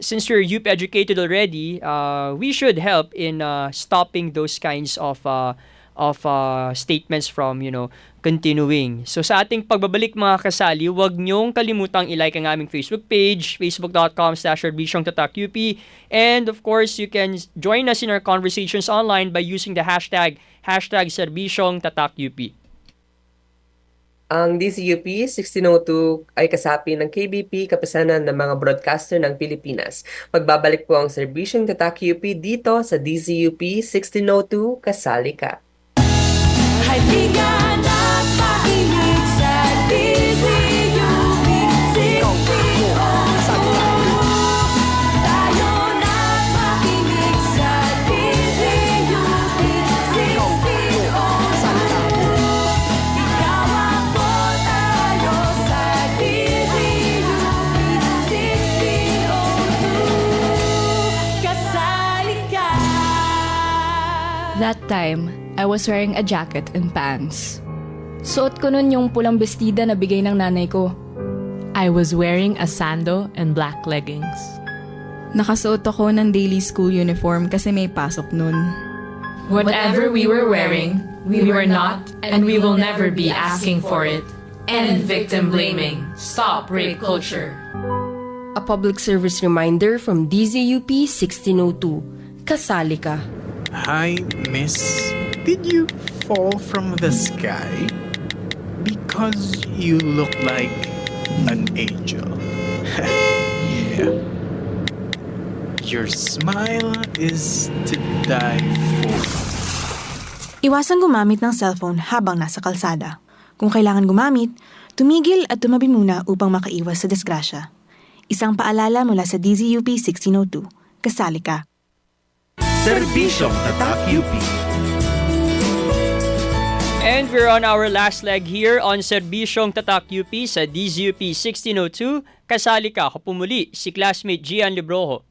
since we're youth educated already, we should help in stopping those kinds of statements from, continuing. So sa ating pagbabalik mga kasali, huwag niyong kalimutang i-like ang aming Facebook page, facebook.com/serbisyongtatakup. And of course, you can join us in our conversations online by using the hashtag #serbisyongtatakup. Ang DZUP 1602 ay kasapi ng KBP, Kapisanan ng mga Broadcaster ng Pilipinas. Magbabalik po ang Serbisyong Tatak UP dito sa DZUP 1602, kasali ka. Halika na't makinig sa DZUP 1602. Tayo na't makinig sa DZUP 1602. Ikaw ako, tayo sa DZUP 1602. Kasali ka. That time, I was wearing a jacket and pants. Suot ko nun yung pulang bestida na bigay ng nanay ko. I was wearing a sando and black leggings. Nakasuot ako ng daily school uniform kasi may pasok nun. Whatever we were wearing, we were not and we will never be asking for it. End victim blaming. Stop rape culture. A public service reminder from DZUP 1602. Kasali ka. Hi, miss. Did you fall from the sky? Because you look like an angel. Yeah. Your smile is to die for. Iwasan gumamit ng cellphone habang nasa kalsada. Kung kailangan gumamit, tumigil at tumabi muna upang makaiwas sa disgrasya. Isang paalala mula sa DZUP 1602. Kasali ka. Serbisyong Tatak UP. And we're on our last leg here on Serbisyong Tatak UP sa DZUP 1602. Kasali ka, ako pumuli, si classmate Gian Librojo.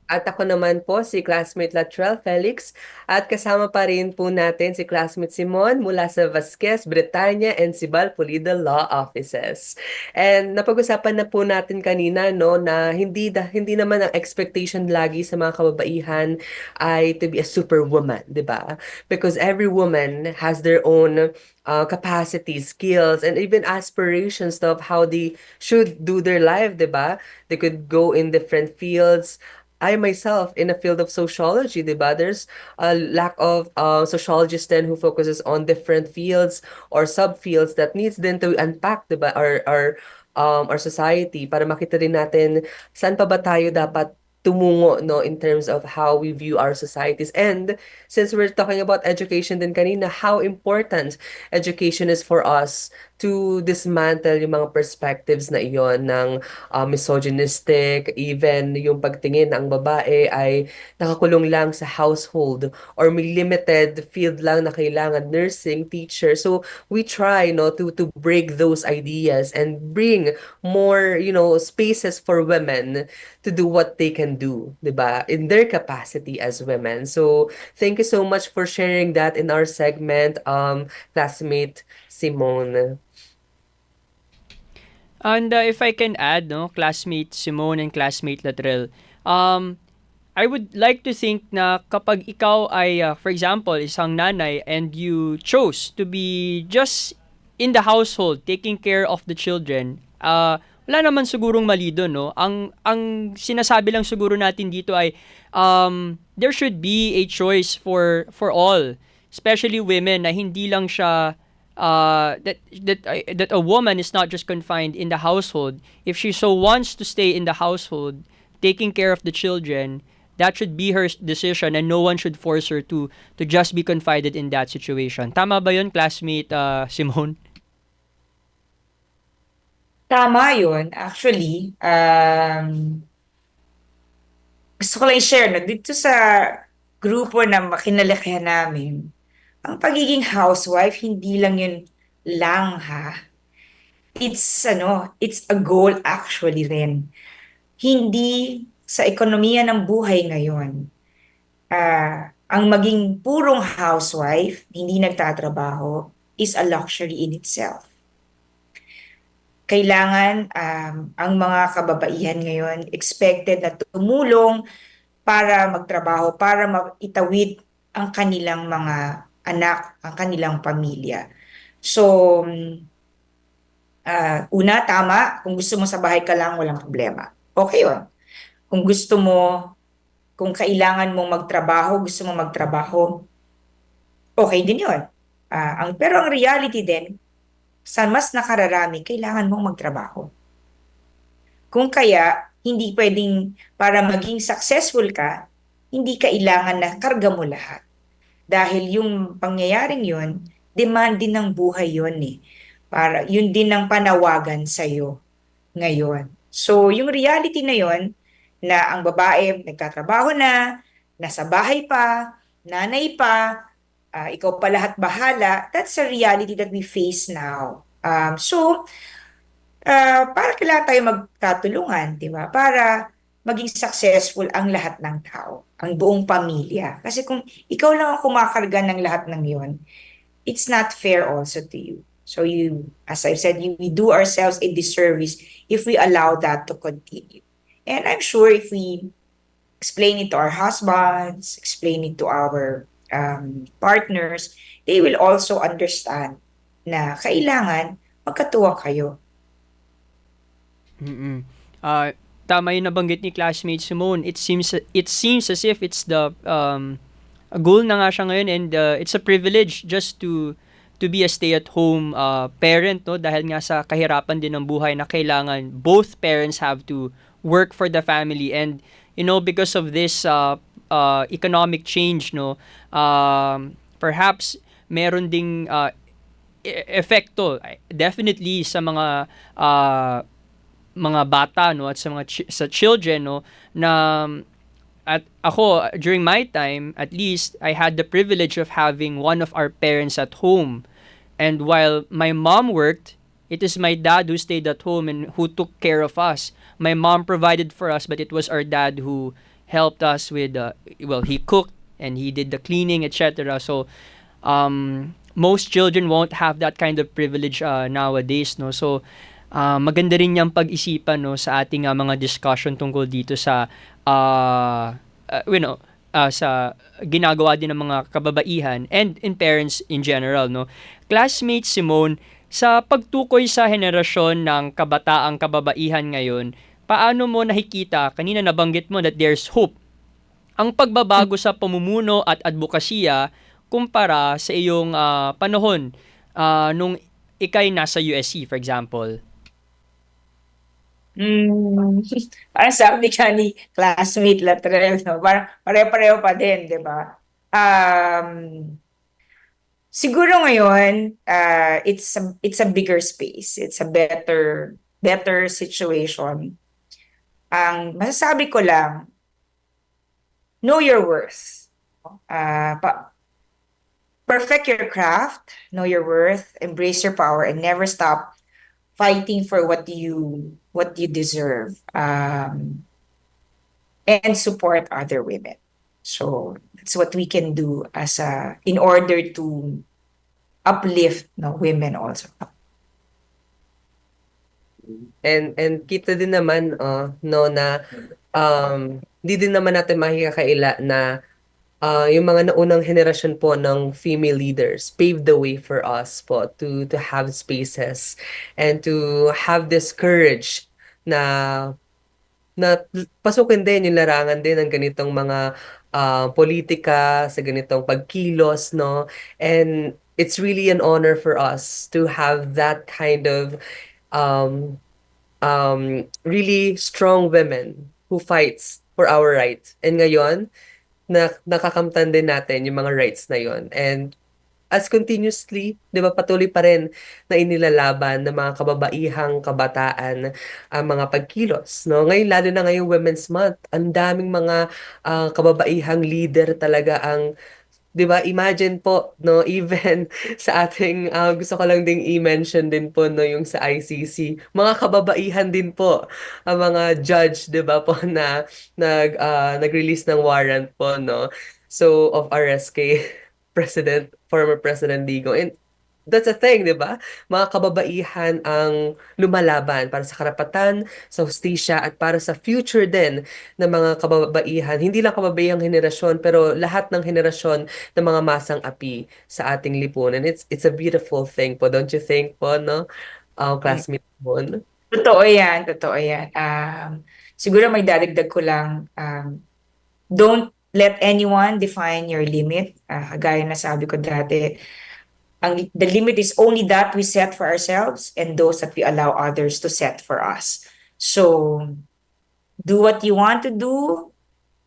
At ako naman po si classmate Latrell Felix at kasama pa rin po natin si classmate Simon mula sa Vasquez, Bretanya and Sibal Pulido Law Offices. And napag-usapan na po natin kanina na hindi naman ang expectation lagi sa mga kababaihan ay to be a superwoman, 'di ba? Because every woman has their own capacities, skills, and even aspirations of how they should do their life, 'di ba? They could go in different fields. I myself in a field of sociology, diba? There's a lack of sociologists then who focuses on different fields or subfields that needs then to unpack, diba? Our society para makita rin natin saan pa ba tayo dapat tumungo in terms of how we view our societies. And since we're talking about education din kanina, how important education is for us to dismantle yung mga perspectives na iyon ng misogynistic, even yung pagtingin ng babae ay nakakulong lang sa household or may limited field lang na kailangan, nursing, teacher. So we try to break those ideas and bring more spaces for women to do what they can do, 'di ba? In their capacity as women. So thank you so much for sharing that in our segment, classmate Simone. And if I can add, classmate Simone and classmate Latrell, I would like to think na kapag ikaw ay, for example, isang nanay and you chose to be just in the household, taking care of the children, wala naman sigurong mali doon, no? Ang sinasabi lang siguro natin dito ay there should be a choice for all, especially women, na hindi lang siya that a woman is not just confined in the household. If she so wants to stay in the household, taking care of the children, that should be her decision and no one should force her to just be confided in that situation. Tama ba yun, classmate Simone? Tama yun. Actually, gusto ko lang i-share, no? Dito sa grupo na kinalakihan namin, ang pagiging housewife, hindi lang yun lang ha. It's a goal actually rin. Hindi sa ekonomiya ng buhay ngayon, ang maging purong housewife, hindi nagtatrabaho, is a luxury in itself. Kailangan ang mga kababaihan ngayon expected na tumulong para magtrabaho, para maitawid ang kanilang mga anak, ang kanilang pamilya. So, una, tama, kung gusto mo sa bahay ka lang, walang problema. Okay yun. Kung gusto mo, kung kailangan mong magtrabaho, gusto mo magtrabaho, okay din yun. Pero ang reality din, sa mas nakararami, kailangan mong magtrabaho. Kung kaya, hindi pwedeng, para maging successful ka, hindi kailangan na karga mo lahat. Dahil yung pangyayaring yun, demand din ng buhay yun eh. Para, yun din ang panawagan sa'yo ngayon. So, yung reality na yun, na ang babae nagkatrabaho na, nasa bahay pa, nanay pa, ikaw pa lahat bahala, that's a reality that we face now. Para kailangan tayo magkatulungan, di ba? Para maging successful ang lahat ng tao, ang buong pamilya. Kasi kung ikaw lang ang kumakarga ng lahat ng yon, it's not fair also to you. So as I've said, we do ourselves a disservice if we allow that to continue. And I'm sure if we explain it to our husbands, explain it to our partners, they will also understand na kailangan magkatuwang kayo. Tama yung nabanggit ni classmate Simone. It seems as if it's the goal na nga siya ngayon, and it's a privilege just to be a stay-at-home parent, no, dahil nga sa kahirapan din ng buhay na kailangan both parents have to work for the family. And because of this economic change, no, perhaps meron ding epekto definitely sa mga bata, no, at sa sa children, no, na at ako during my time, at least I had the privilege of having one of our parents at home, and while my mom worked, it is my dad who stayed at home and who took care of us. My mom provided for us, but it was our dad who helped us with he cooked and he did the cleaning, etc. So most children won't have that kind of privilege nowadays, no. So maganda rin yung pag-isipan, no, sa ating mga discussion tungkol dito sa sa ginagawa din ng mga kababaihan and in parents in general, no. Classmate Simone, sa pagtukoy sa henerasyon ng kabataang kababaihan ngayon, paano mo nakikita, kanina nabanggit mo that there's hope, ang pagbabago sa pamumuno at advokasya kumpara sa iyong panahon nung ikay nasa USC, for example? Parang sabi ka ni classmate Latrell, no? Parang pare-pareho pa din, di ba? Siguro ngayon, it's a bigger space. It's a better situation. Ang masasabi ko lang, know your worth. Perfect your craft, know your worth, embrace your power, and never stop fighting for what you deserve, and support other women. So that's what we can do in order to uplift women also. And kita din naman no na hindi din naman natin makikakaila na yung mga naunang henerasyon po ng female leaders paved the way for us po to have spaces and to have this courage na pasukin din yung larangan din ng ganitong mga politika, sa ganitong pagkilos, no? And it's really an honor for us to have that kind of really strong women who fights for our rights. And ngayon, nakakamtan din natin yung mga rights na yon. And as continuously, 'di ba, patuloy pa rin na inilalaban ng mga kababaihang kabataan ang mga pagkilos, no? Ngayon, lalo na ngayong Women's Month, ang daming mga kababaihang leader talaga ang, 'di ba? Imagine po, no, even sa ating gusto ko lang ding i-mention din po, no, yung sa ICC, mga kababaihan din po ang mga judge, 'di ba po, na nag-release ng warrant po, no? So of arrest kay former President Digo. And that's a thing, 'di ba? Mga kababaihan ang lumalaban para sa karapatan, sa hustisya, at para sa future din ng mga kababaihan. Hindi lang kababaihang henerasyon, pero lahat ng henerasyon ng mga masang api sa ating lipunan. It's a beautiful thing po, don't you think po, no? Classmate mo. Totoo yan, totoo yan. Siguro may dadagdag ko lang, don't let anyone define your limit. Gaya na sabi ko dati, the limit is only that we set for ourselves and those that we allow others to set for us. So, do what you want to do,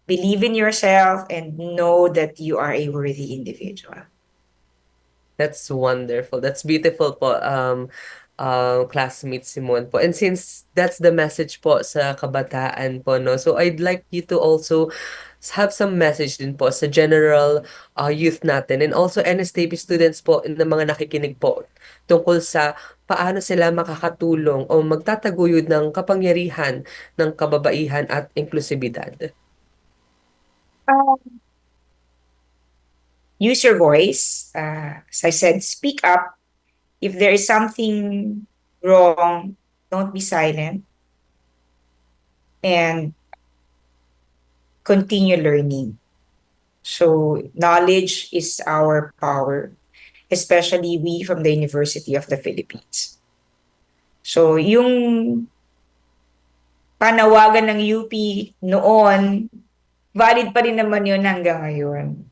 believe in yourself, and know that you are a worthy individual. That's wonderful. That's beautiful po, classmate Simon po. And since that's the message po sa kabataan po, no, so I'd like you to also have some message din po sa general youth natin and also NSTP students po na mga nakikinig po tungkol sa paano sila makakatulong o magtataguyod ng kapangyarihan ng kababaihan at inklusibidad. Use your voice. As I said, speak up. If there is something wrong, don't be silent. And continue learning. So, knowledge is our power, especially we from the University of the Philippines. So, yung panawagan ng UP noon, valid pa rin naman yun hanggang ngayon.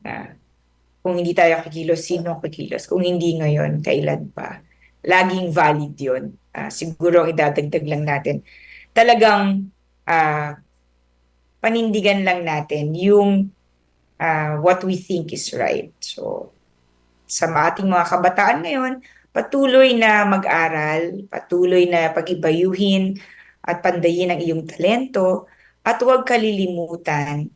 Kung hindi tayo kikilos, sino kikilos? Kung hindi ngayon, kailan pa? Laging valid yun. Siguro ang idadagdag lang natin. Talagang panindigan lang natin yung what we think is right. So, sa ating mga kabataan ngayon, patuloy na mag-aral, patuloy na pag-ibayuhin at pandayin ang iyong talento, at huwag kalilimutan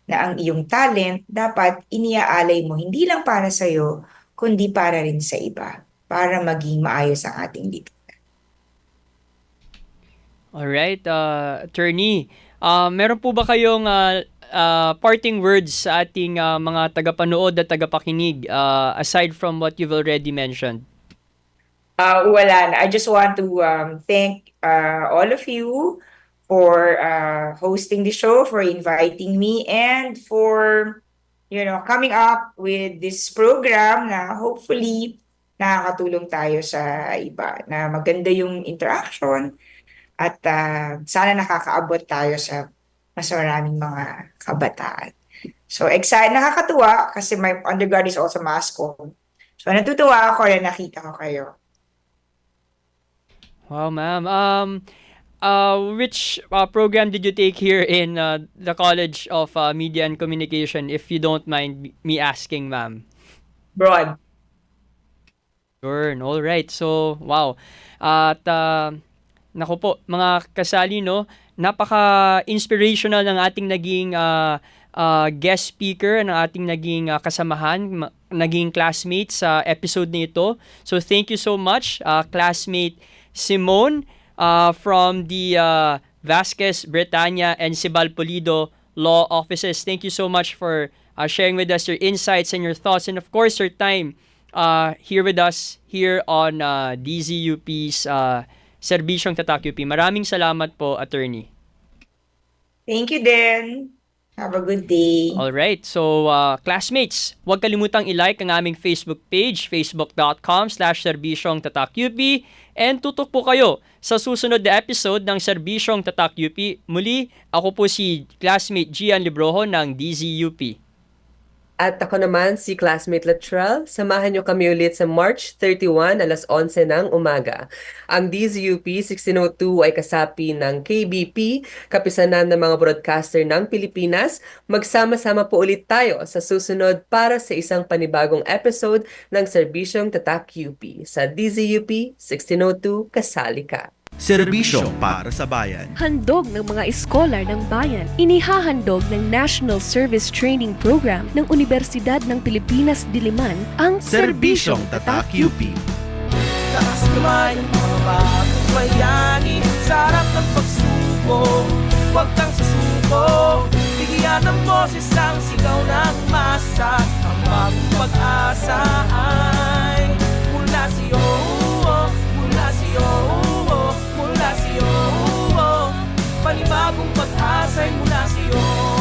na ang iyong talent dapat iniaalay mo hindi lang para sa'yo, kundi para rin sa iba, para maging maayos ang ating lipunan. Alright, attorney, meron po ba kayong parting words sa ating mga tagapanood at tagapakinig aside from what you've already mentioned? Wala na. I just want to thank all of you for hosting the show, for inviting me, and for coming up with this program na hopefully nakakatulong tayo sa iba, na maganda yung interaction at sana nakakaabot tayo sa mas maraming mga kabataan. So excited, nakakatuwa kasi my undergrad is also mass comm. So natutuwa ako na nakita ko kayo. Wow, ma'am. Which program did you take here in the College of Media and Communication, if you don't mind me asking, ma'am? Broad. Sure, all right. So, wow. At naku po, mga kasali, no, napaka-inspirational ng ating naging guest speaker, ng ating naging kasamahan, naging classmate sa episode na ito. So, thank you so much, classmate Simone, from the Vasquez, Bretanya, and Sibal Pulido law offices. Thank you so much for sharing with us your insights and your thoughts, and of course your time here with us here on DZUP's Serbisyong Tatak UP. Maraming salamat po, attorney. Thank you din. Have a good day. Alright, so classmates, huwag kalimutang i-like ang aming Facebook page, facebook.com/Serbisyong Tatak UP, and tutok po kayo sa susunod na episode ng Serbisyong Tatak UP. Muli, ako po si classmate Gian Librojo ng DZUP. At ako naman si classmate Latrell. Samahan niyo kami ulit sa March 31 alas 11 ng umaga. Ang DZUP 1602 ay kasapi ng KBP, Kapisanan ng mga Broadcaster ng Pilipinas. Magsama-sama po ulit tayo sa susunod para sa isang panibagong episode ng Serbisyong Tatak UP. Sa DZUP 1602, kasali ka. Serbisyo para sa bayan. Handog ng mga eskolar ng bayan. Inihahandog ng National Service Training Program ng Universidad ng Pilipinas Diliman ang Serbisyong Tatak UP. Taas kamay ng mga bagong bayani sa harap ng pagsubok. Huwag kang susuko, bigyan ng boses ang sigaw ng masa. Ang bagong pag-asa ay mula sa iyo, mula sa iyo, mula sa iyo. Panibagong pag-asa ay mula sa iyo.